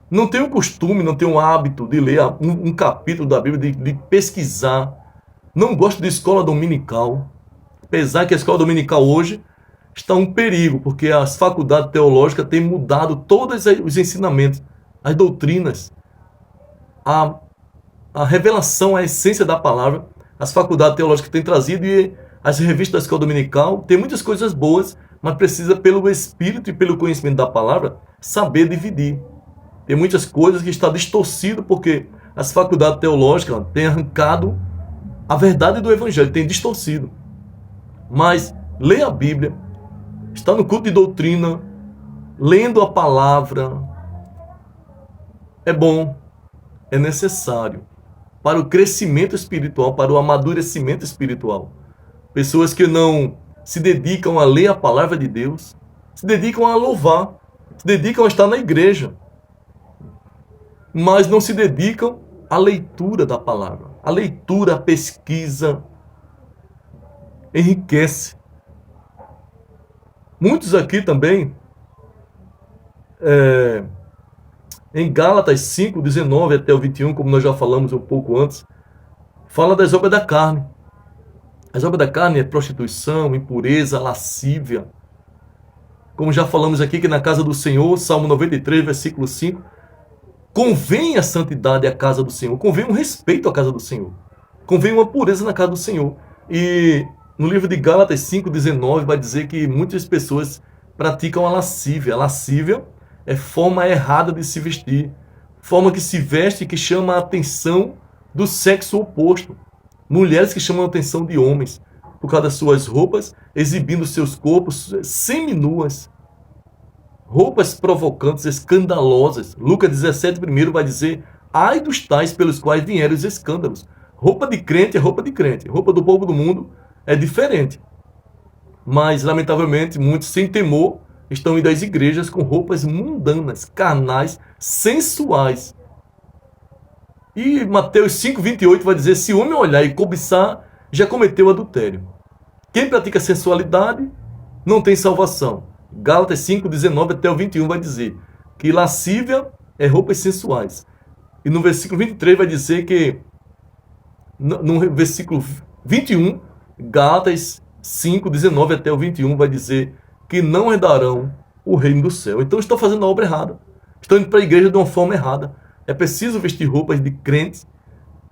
Não tem o costume, não tem o hábito de ler um capítulo da Bíblia, de pesquisar. Não gosta de escola dominical. Apesar que a escola dominical hoje está um perigo, porque as faculdades teológicas têm mudado todos os ensinamentos, as doutrinas, a revelação, a essência da palavra. As faculdades teológicas têm trazido, e as revistas da escola dominical tem muitas coisas boas, mas precisa, pelo Espírito e pelo conhecimento da palavra, saber dividir. Tem muitas coisas que estão distorcidas porque as faculdades teológicas têm arrancado a verdade do Evangelho, têm distorcido. Mas leia a Bíblia, está no culto de doutrina, lendo a palavra, é bom, é necessário para o crescimento espiritual, para o amadurecimento espiritual. Pessoas que não se dedicam a ler a palavra de Deus, se dedicam a louvar, se dedicam a estar na igreja, mas não se dedicam à leitura da palavra. A leitura, a pesquisa, enriquece. Muitos aqui também, em Gálatas 5, 19 até o 21, como nós já falamos um pouco antes, fala das obras da carne. As obras da carne é prostituição, impureza, lascívia. Como já falamos aqui, que na casa do Senhor, Salmo 93, versículo 5, convém a santidade à casa do Senhor, convém um respeito à casa do Senhor, convém uma pureza na casa do Senhor. E no livro de Gálatas 5,19 vai dizer que muitas pessoas praticam a lascívia. A lascívia é forma errada de se vestir, forma que se veste que chama a atenção do sexo oposto. Mulheres que chamam a atenção de homens por causa das suas roupas, exibindo seus corpos seminuas. Roupas provocantes, escandalosas. Lucas 17, primeiro vai dizer: ai dos tais pelos quais vieram os escândalos. Roupa de crente é roupa de crente. Roupa do povo do mundo é diferente. Mas, lamentavelmente, muitos sem temor estão indo às igrejas com roupas mundanas, carnais, sensuais. E Mateus 5, 28 vai dizer: se o homem olhar e cobiçar, já cometeu adultério. Quem pratica sensualidade não tem salvação. Gálatas 5, 19 até o 21 vai dizer que lascívia é roupas sensuais. E no versículo 23 vai dizer que, no versículo 21, Gálatas 5, 19 até o 21 vai dizer que não herdarão o reino do céu. Então estão fazendo a obra errada. Estão indo para a igreja de uma forma errada. É preciso vestir roupas de crentes.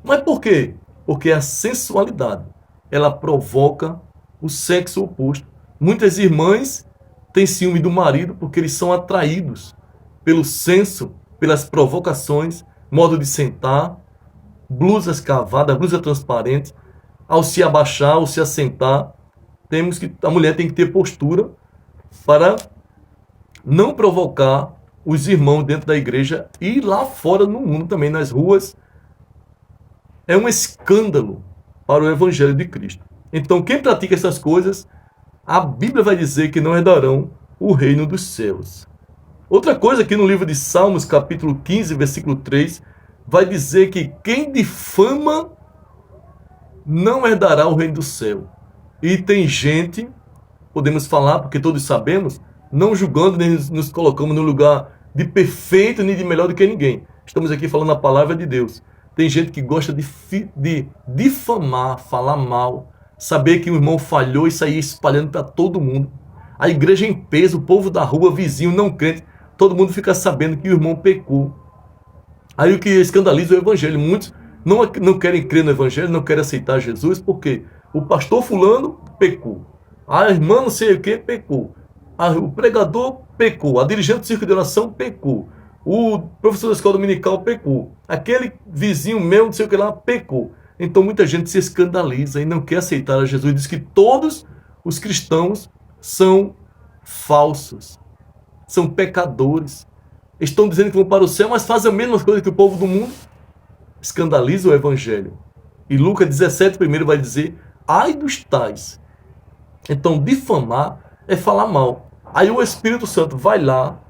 Mas por quê? Porque a sensualidade, ela provoca o sexo oposto. Muitas irmãs têm ciúme do marido porque eles são atraídos pelo senso, pelas provocações, modo de sentar, blusas cavadas, blusa transparente. Ao se abaixar, ao se assentar, a mulher tem que ter postura para não provocar os irmãos dentro da igreja e lá fora no mundo também, nas ruas. É um escândalo para o Evangelho de Cristo. Então, quem pratica essas coisas, a Bíblia vai dizer que não herdarão o reino dos céus. Outra coisa, aqui no livro de Salmos, capítulo 15, versículo 3, vai dizer que quem difama não herdará o reino do céu. E tem gente, podemos falar, porque todos sabemos, não julgando nem nos colocamos no lugar de perfeito nem de melhor do que ninguém. Estamos aqui falando a palavra de Deus. Tem gente que gosta de difamar, falar mal, saber que o irmão falhou e sair espalhando para todo mundo. A igreja em peso, o povo da rua, vizinho, não crente, todo mundo fica sabendo que o irmão pecou. Aí o que escandaliza o evangelho, muitos não querem crer no Evangelho, não querem aceitar Jesus, porque o pastor fulano pecou, a irmã não sei o que pecou, o pregador pecou, a dirigente do circo de oração pecou, o professor da escola dominical pecou, aquele vizinho meu, não sei o que lá, pecou. Então muita gente se escandaliza e não quer aceitar a Jesus. Diz que todos os cristãos são falsos, são pecadores, estão dizendo que vão para o céu, mas fazem a mesma coisa que o povo do mundo. Escandaliza o Evangelho. E Lucas 17 primeiro vai dizer: ai dos tais. Então difamar é falar mal. Aí o Espírito Santo vai lá,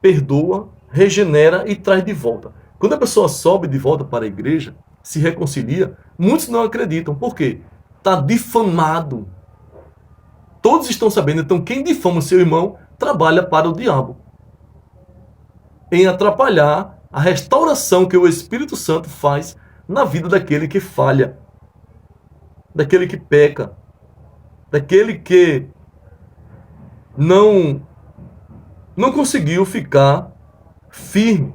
perdoa, regenera e traz de volta. Quando a pessoa sobe de volta para a igreja, se reconcilia, muitos não acreditam. Por quê? Está difamado. Todos estão sabendo. Então quem difama o seu irmão trabalha para o diabo, em atrapalhar a restauração que o Espírito Santo faz na vida daquele que falha, daquele que peca, daquele que não conseguiu ficar firme.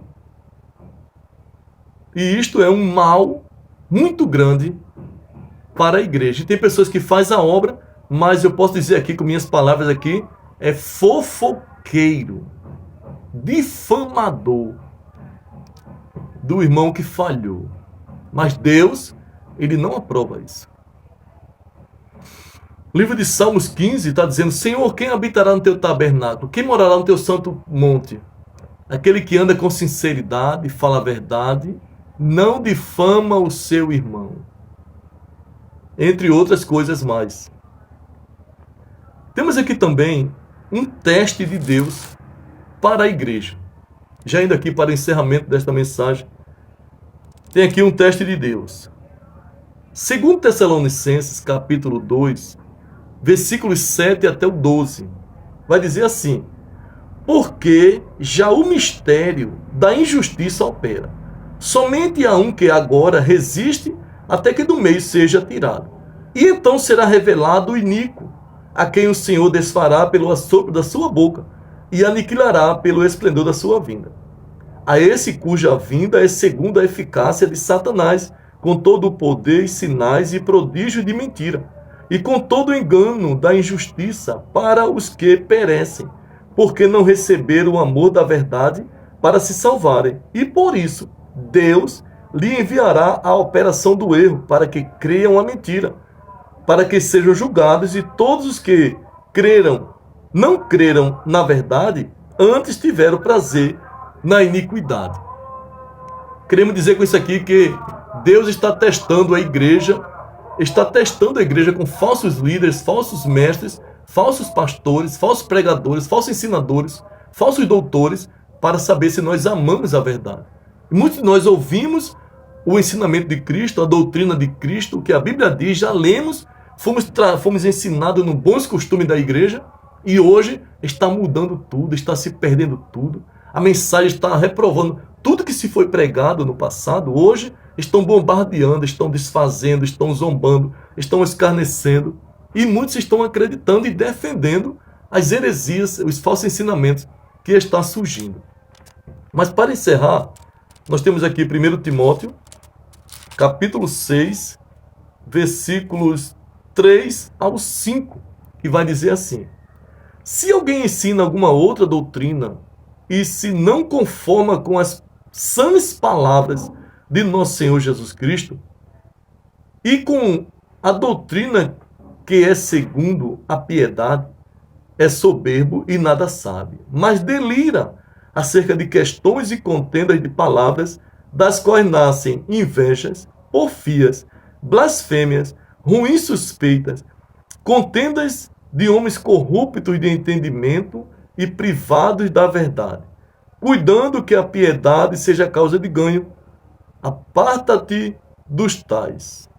E isto é um mal muito grande para a igreja. E tem pessoas que fazem a obra, mas eu posso dizer aqui com minhas palavras aqui, é fofoqueiro, difamador do irmão que falhou. Mas Deus, ele não aprova isso. O livro de Salmos 15 está dizendo: Senhor, quem habitará no teu tabernáculo? Quem morará no teu santo monte? Aquele que anda com sinceridade, fala a verdade, não difama o seu irmão. Entre outras coisas mais. Temos aqui também um teste de Deus para a igreja. Já indo aqui para o encerramento desta mensagem, tem aqui um teste de Deus. Segundo Tessalonicenses, capítulo 2, versículos 7 até o 12, vai dizer assim: porque já o mistério da injustiça opera. Somente há um que agora resiste até que do meio seja tirado. E então será revelado o iníquo, a quem o Senhor desfará pelo assopro da sua boca e aniquilará pelo esplendor da sua vinda. A esse cuja vinda é segundo a eficácia de Satanás, com todo o poder, sinais e prodígio de mentira, e com todo o engano da injustiça para os que perecem, porque não receberam o amor da verdade para se salvarem. E por isso, Deus lhe enviará a operação do erro, para que creiam a mentira, para que sejam julgados, e todos os que não creram na verdade, antes tiveram prazer na iniquidade. Queremos dizer com isso aqui que Deus está testando a igreja com falsos líderes, falsos mestres, falsos pastores, falsos pregadores, falsos ensinadores, falsos doutores, para saber se nós amamos a verdade. E muitos de nós ouvimos o ensinamento de Cristo, a doutrina de Cristo, o que a Bíblia diz, já lemos, fomos ensinados no bons costumes da igreja, e hoje está mudando tudo, está se perdendo tudo. A mensagem está reprovando tudo que se foi pregado no passado. Hoje estão bombardeando, estão desfazendo, estão zombando, estão escarnecendo. E muitos estão acreditando e defendendo as heresias, os falsos ensinamentos que estão surgindo. Mas para encerrar, nós temos aqui 1 Timóteo, capítulo 6, versículos 3 ao 5, que vai dizer assim: se alguém ensina alguma outra doutrina e se não conforma com as sãs palavras de nosso Senhor Jesus Cristo e com a doutrina que é segundo a piedade, é soberbo e nada sabe, mas delira acerca de questões e contendas de palavras, das quais nascem invejas, porfias, blasfêmias, ruins suspeitas, contendas de homens corruptos de entendimento e privados da verdade, cuidando que a piedade seja causa de ganho. Aparta-te dos tais.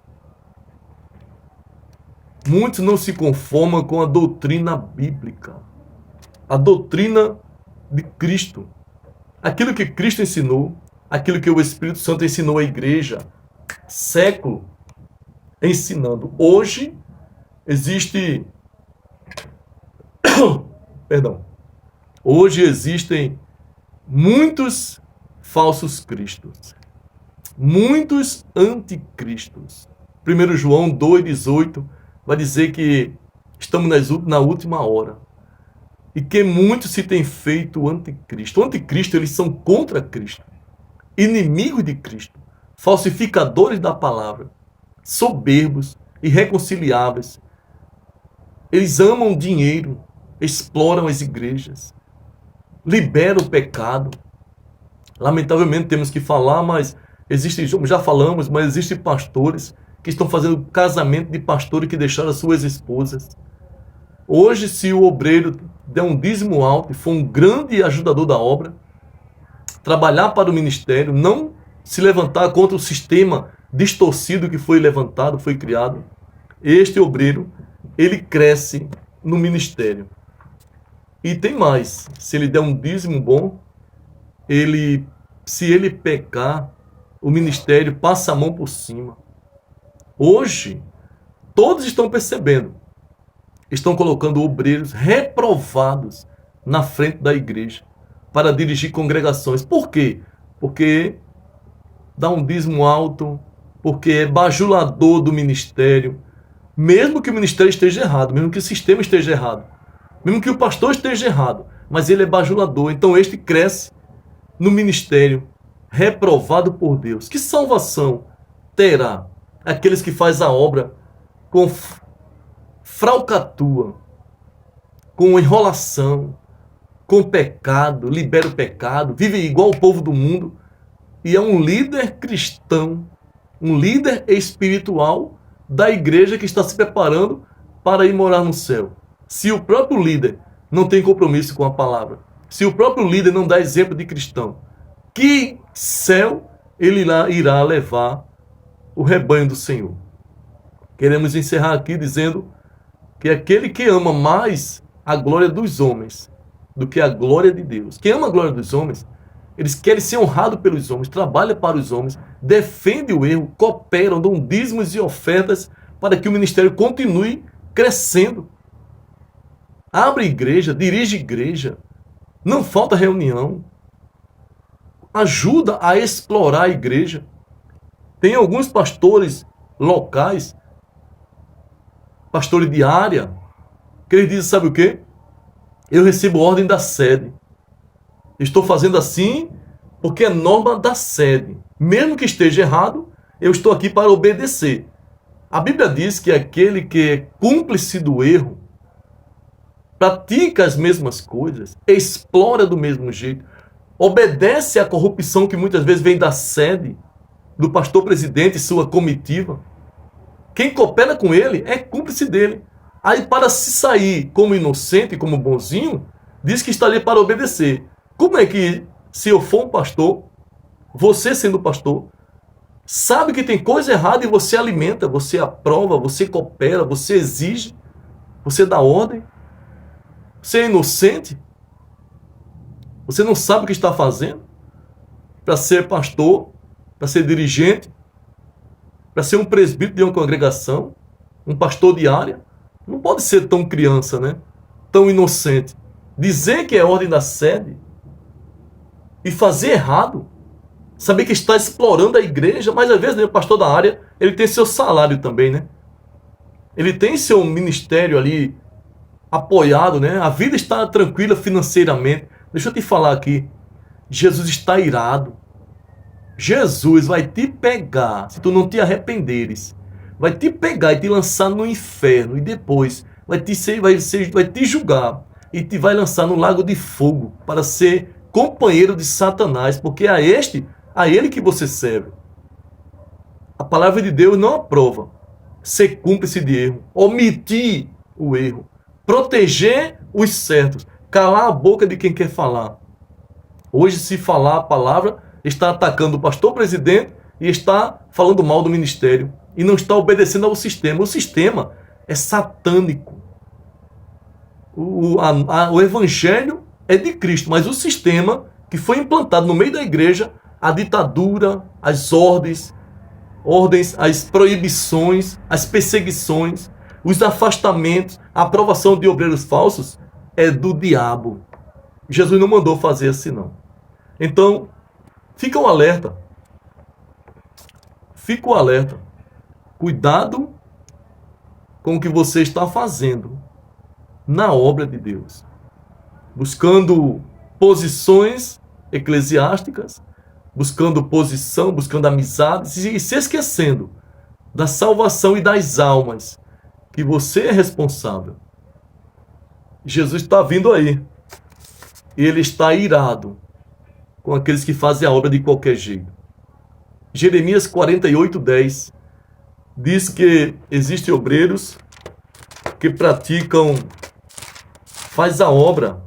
Muitos não se conformam com a doutrina bíblica, a doutrina de Cristo, aquilo que Cristo ensinou, aquilo que o Espírito Santo ensinou à igreja, século ensinando. Hoje existe Hoje existem muitos falsos cristos. muitos anticristos. 1 João 2,18 vai dizer que estamos na última hora. E que muitos se têm feito anticristo. O anticristo, eles são contra Cristo. Inimigos de Cristo. Falsificadores da palavra. Soberbos, irreconciliáveis. Eles amam dinheiro. Exploram as igrejas. Liberam o pecado. Lamentavelmente temos que falar, mas já falamos, mas existem pastores que estão fazendo casamento de pastores que deixaram as suas esposas. Hoje, se o obreiro der um dízimo alto e for um grande ajudador da obra, trabalhar para o ministério, não se levantar contra o sistema distorcido que foi levantado, foi criado, este obreiro, ele cresce no ministério. E tem mais, se ele der um dízimo bom, se ele pecar, o ministério passa a mão por cima. Hoje, todos estão percebendo, estão colocando obreiros reprovados na frente da igreja para dirigir congregações. Por quê? Porque dá um dízimo alto, porque é bajulador do ministério, mesmo que o ministério esteja errado, mesmo que o sistema esteja errado, mesmo que o pastor esteja errado, mas ele é bajulador, então este cresce no ministério, reprovado por Deus. Que salvação terá aqueles que fazem a obra com falcatrua, com enrolação, com pecado, libera o pecado, vive igual o povo do mundo e é um líder cristão, um líder espiritual da igreja que está se preparando para ir morar no céu. Se o próprio líder não tem compromisso com a palavra, se o próprio líder não dá exemplo de cristão, que céu ele irá levar o rebanho do Senhor? Queremos encerrar aqui dizendo que aquele que ama mais a glória dos homens do que a glória de Deus, quem ama a glória dos homens, eles querem ser honrados pelos homens, trabalham para os homens, defendem o erro, cooperam, dão dízimos e ofertas para que o ministério continue crescendo. Abre igreja, dirige igreja, não falta reunião, ajuda a explorar a igreja. Tem alguns pastores locais, pastores de área, que eles dizem, sabe o quê? Eu recebo ordem da sede. Estou fazendo assim porque é norma da sede. Mesmo que esteja errado, eu estou aqui para obedecer. A Bíblia diz que aquele que é cúmplice do erro, pratica as mesmas coisas, explora do mesmo jeito, obedece à corrupção que muitas vezes vem da sede, do pastor presidente e sua comitiva. Quem coopera com ele é cúmplice dele. Aí, para se sair como inocente, como bonzinho, diz que está ali para obedecer. Como é que, se eu for um pastor, você sendo pastor, sabe que tem coisa errada e você alimenta, você aprova, você coopera, você exige, você dá ordem? Você é inocente? Você não sabe o que está fazendo? Para ser pastor, para ser dirigente, para ser um presbítero de uma congregação, um pastor de área, não pode ser tão criança, né? Tão inocente. Dizer que é ordem da sede e fazer errado, saber que está explorando a igreja, mas às vezes, né, o pastor da área, ele tem seu salário também, né? Ele tem seu ministério ali apoiado, né? A vida está tranquila financeiramente. Deixa eu te falar aqui, Jesus está irado. Jesus vai te pegar, se tu não te arrependeres, vai te pegar e te lançar no inferno e depois vai te julgar e te vai lançar no lago de fogo para ser companheiro de Satanás, porque é a ele que você serve. A palavra de Deus não aprova ser cúmplice de erro, omitir o erro, proteger os certos, calar a boca de quem quer falar. Hoje, se falar a palavra, está atacando o pastor presidente e está falando mal do ministério e não está obedecendo ao sistema. O sistema é satânico. O evangelho é de Cristo, mas o sistema que foi implantado no meio da igreja, a ditadura, as ordens, as proibições, as perseguições, os afastamentos, a aprovação de obreiros falsos é do diabo. Jesus não mandou fazer assim, não. Então, fica um alerta. fique alerta. Cuidado com o que você está fazendo na obra de Deus. Buscando posições eclesiásticas, buscando posição, buscando amizades e se esquecendo da salvação e das almas que você é responsável. Jesus está vindo aí. Ele está irado com aqueles que fazem a obra de qualquer jeito. Jeremias 48:10 diz que existem obreiros que faz a obra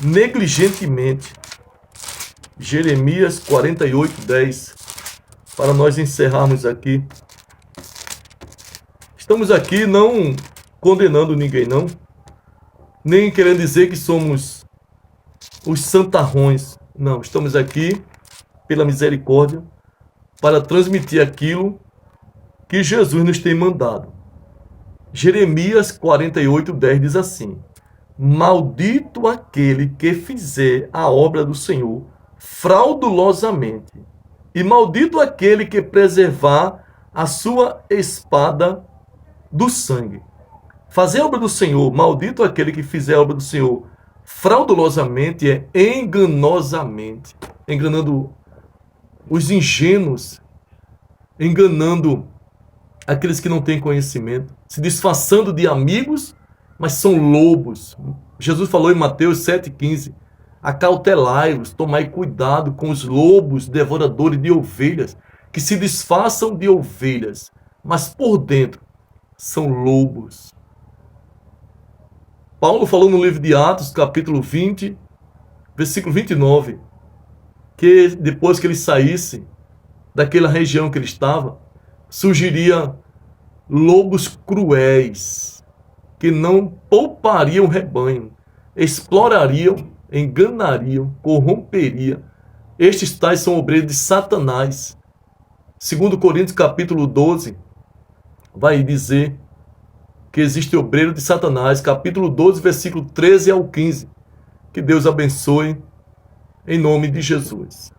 negligentemente. Jeremias 48:10, para nós encerrarmos aqui. Estamos aqui não condenando ninguém, não, nem querendo dizer que somos os santarrões. Não, estamos aqui pela misericórdia para transmitir aquilo que Jesus nos tem mandado. Jeremias 48:10 diz assim: maldito aquele que fizer a obra do Senhor fraudulosamente, e maldito aquele que preservar a sua espada do sangue. Fazer a obra do Senhor, maldito aquele que fizer a obra do Senhor fraudulosamente, é enganosamente, enganando os ingênuos, enganando aqueles que não têm conhecimento, se disfarçando de amigos, mas são lobos. Jesus falou em Mateus 7,15, acautelai-vos, tomai cuidado com os lobos devoradores de ovelhas, que se disfarçam de ovelhas, mas por dentro são lobos. Paulo falou no livro de Atos, capítulo 20, versículo 29, que depois que ele saísse daquela região que ele estava, surgiria lobos cruéis, que não poupariam o rebanho, explorariam, enganariam, corromperiam. Estes tais são obreiros de Satanás. 2 Coríntios capítulo 12, vai dizer que existe obreiro de Satanás, capítulo 12, versículo 13 ao 15. Que Deus abençoe, em nome de Jesus.